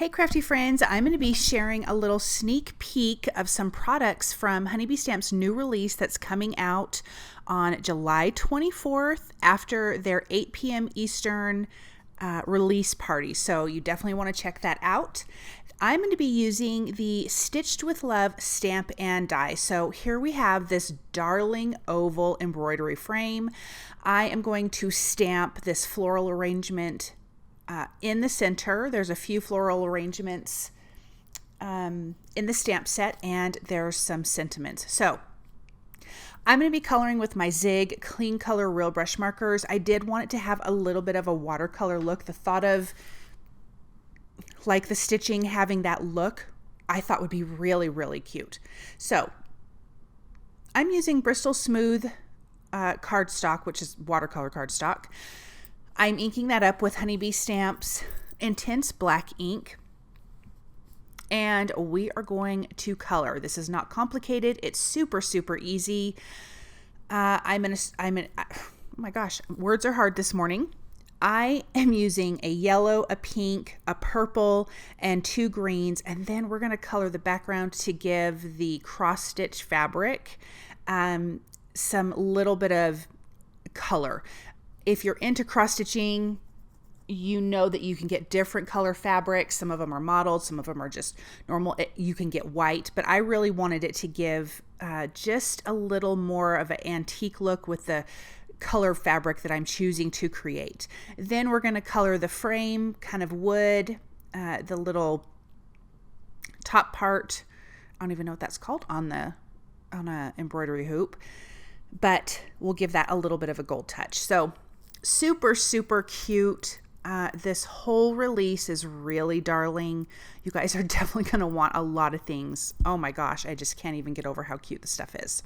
Hey crafty friends, I'm going to be sharing a little sneak peek of some products from HoneyBee Stamps' new release that's coming out on July 24th after their 8 p.m. Eastern release party. So you definitely want to check that out. I'm going to be using the Stitched with Love stamp and die. So here we have this darling oval embroidery frame. I am going to stamp this floral arrangement in the center. There's a few floral arrangements in the stamp set, and there's some sentiments. So I'm going to be coloring with my Zig Clean Color Real Brush markers. I did want it to have a little bit of a watercolor look. The thought of like the stitching having that look, I thought would be really, really cute. So I'm using Bristol Smooth cardstock, which is watercolor cardstock. I'm inking that up with HoneyBee Stamps Intense Black ink, and we are going to color. This is not complicated. It's super, super easy. Oh my gosh, words are hard this morning. I am using a yellow, a pink, a purple, and 2 greens, and then we're going to color the background to give the cross stitch fabric some little bit of color. If you're into cross stitching, you know that you can get different color fabrics. Some of them are mottled, some of them are just normal. You can get white, but I really wanted it to give just a little more of an antique look with the color fabric that I'm choosing to create. Then we're going to color the frame, kind of wood, the little top part. I don't even know what that's called on a embroidery hoop, but we'll give that a little bit of a gold touch. So super, super cute. This whole release is really darling. You guys are definitely going to want a lot of things. Oh my gosh, I just can't even get over how cute the stuff is.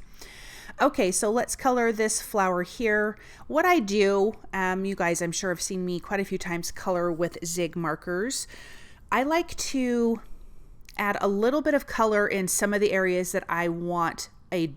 Okay, so let's color this flower here. What I do, you guys I'm sure have seen me quite a few times color with Zig markers. I like to add a little bit of color in some of the areas that I want a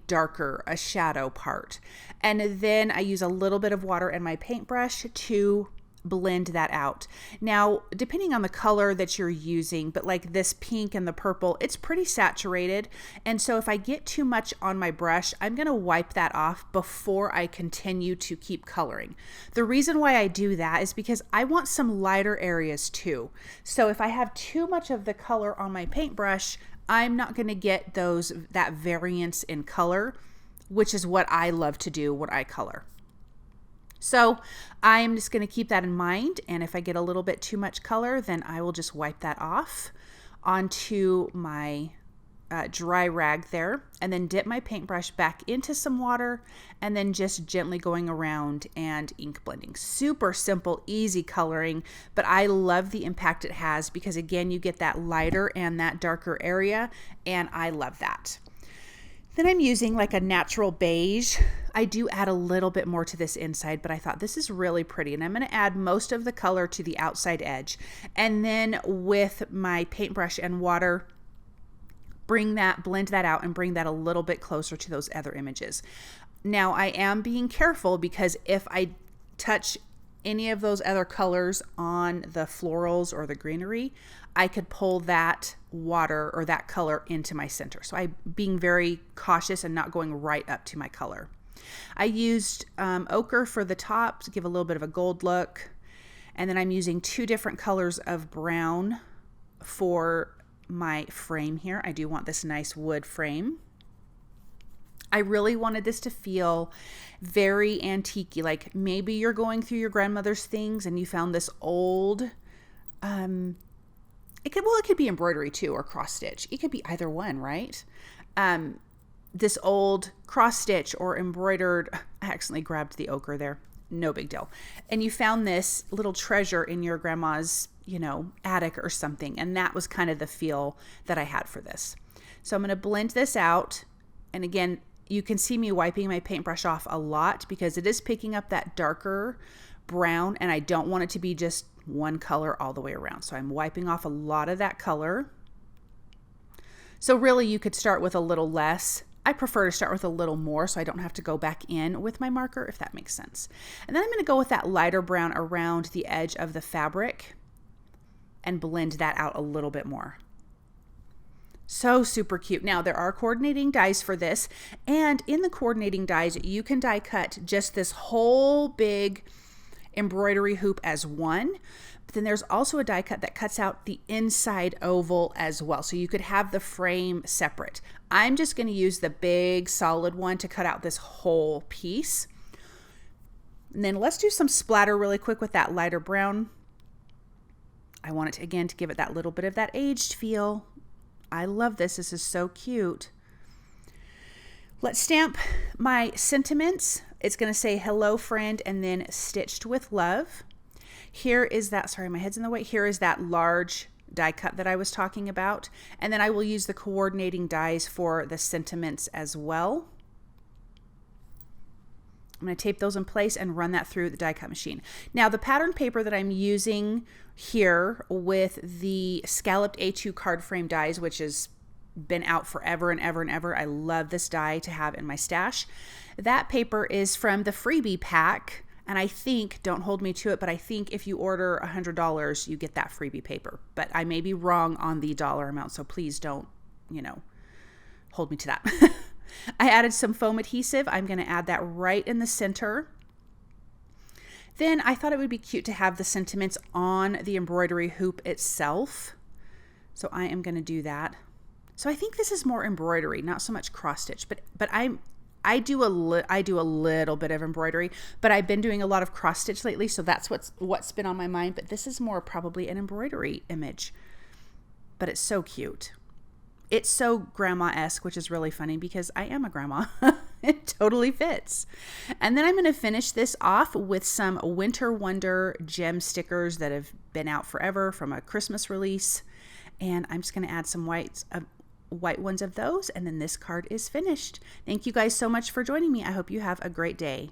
shadow part. And then I use a little bit of water in my paintbrush to blend that out. Now, depending on the color that you're using, but like this pink and the purple, it's pretty saturated. And so if I get too much on my brush, I'm going to wipe that off before I continue to keep coloring. The reason why I do that is because I want some lighter areas too. So if I have too much of the color on my paintbrush, I'm not going to get that variance in color, which is what I love to do when I color. So I'm just going to keep that in mind, and if I get a little bit too much color, then I will just wipe that off onto my dry rag there, and then dip my paintbrush back into some water, and then just gently going around and ink blending. Super simple, easy coloring, but I love the impact it has because again, you get that lighter and that darker area, and I love that. Then I'm using like a natural beige. I do add a little bit more to this inside, but I thought this is really pretty, and I'm going to add most of the color to the outside edge, and then with my paintbrush and water, blend that out and bring that a little bit closer to those other images. Now I am being careful because if I touch any of those other colors on the florals or the greenery, I could pull that water or that color into my center. So I'm being very cautious and not going right up to my color. I used ochre for the top to give a little bit of a gold look. And then I'm using 2 different colors of brown for my frame here. I do want this nice wood frame. I really wanted this to feel very antique-y, like maybe you're going through your grandmother's things and you found this old, it could be embroidery too, or cross stitch. It could be either one, right? This old cross stitch or embroidered, I accidentally grabbed the ochre there. No big deal. And you found this little treasure in your grandma's, attic or something. And that was kind of the feel that I had for this. So I'm going to blend this out. And again, you can see me wiping my paintbrush off a lot because it is picking up that darker brown, and I don't want it to be just one color all the way around. So I'm wiping off a lot of that color. So really you could start with a little less. I prefer to start with a little more so I don't have to go back in with my marker, if that makes sense. And then I'm going to go with that lighter brown around the edge of the fabric. and blend that out a little bit more. So super cute. Now there are coordinating dies for this, and in the coordinating dies you can die cut just this whole big embroidery hoop as one, but then there's also a die cut that cuts out the inside oval as well, so you could have the frame separate. I'm just going to use the big solid one to cut out this whole piece. And then let's do some splatter really quick with that lighter brown. I want it to, again, to give it that little bit of that aged feel. I love this. This is so cute. Let's stamp my sentiments. It's going to say hello friend and then stitched with love. Here is that, sorry, my head's in the way. Here is that large die cut that I was talking about. And then I will use the coordinating dies for the sentiments as well. I'm going to tape those in place and run that through the die cut machine. Now the pattern paper that I'm using here with the scalloped A2 card frame dies, which has been out forever and ever and ever. I love this die to have in my stash. That paper is from the freebie pack. And I think, don't hold me to it, but I think if you order $100, you get that freebie paper. But I may be wrong on the dollar amount, so please don't, hold me to that. I added some foam adhesive. I'm going to add that right in the center. Then I thought it would be cute to have the sentiments on the embroidery hoop itself. So I am going to do that. So I think this is more embroidery, not so much cross stitch, but I do a little bit of embroidery, but I've been doing a lot of cross stitch lately, so that's what's been on my mind. But this is more probably an embroidery image. But it's so cute. It's so grandma-esque, which is really funny because I am a grandma. It totally fits. And then I'm going to finish this off with some Winter Wonder gem stickers that have been out forever from a Christmas release. And I'm just going to add some white ones of those, and then this card is finished. Thank you guys so much for joining me. I hope you have a great day.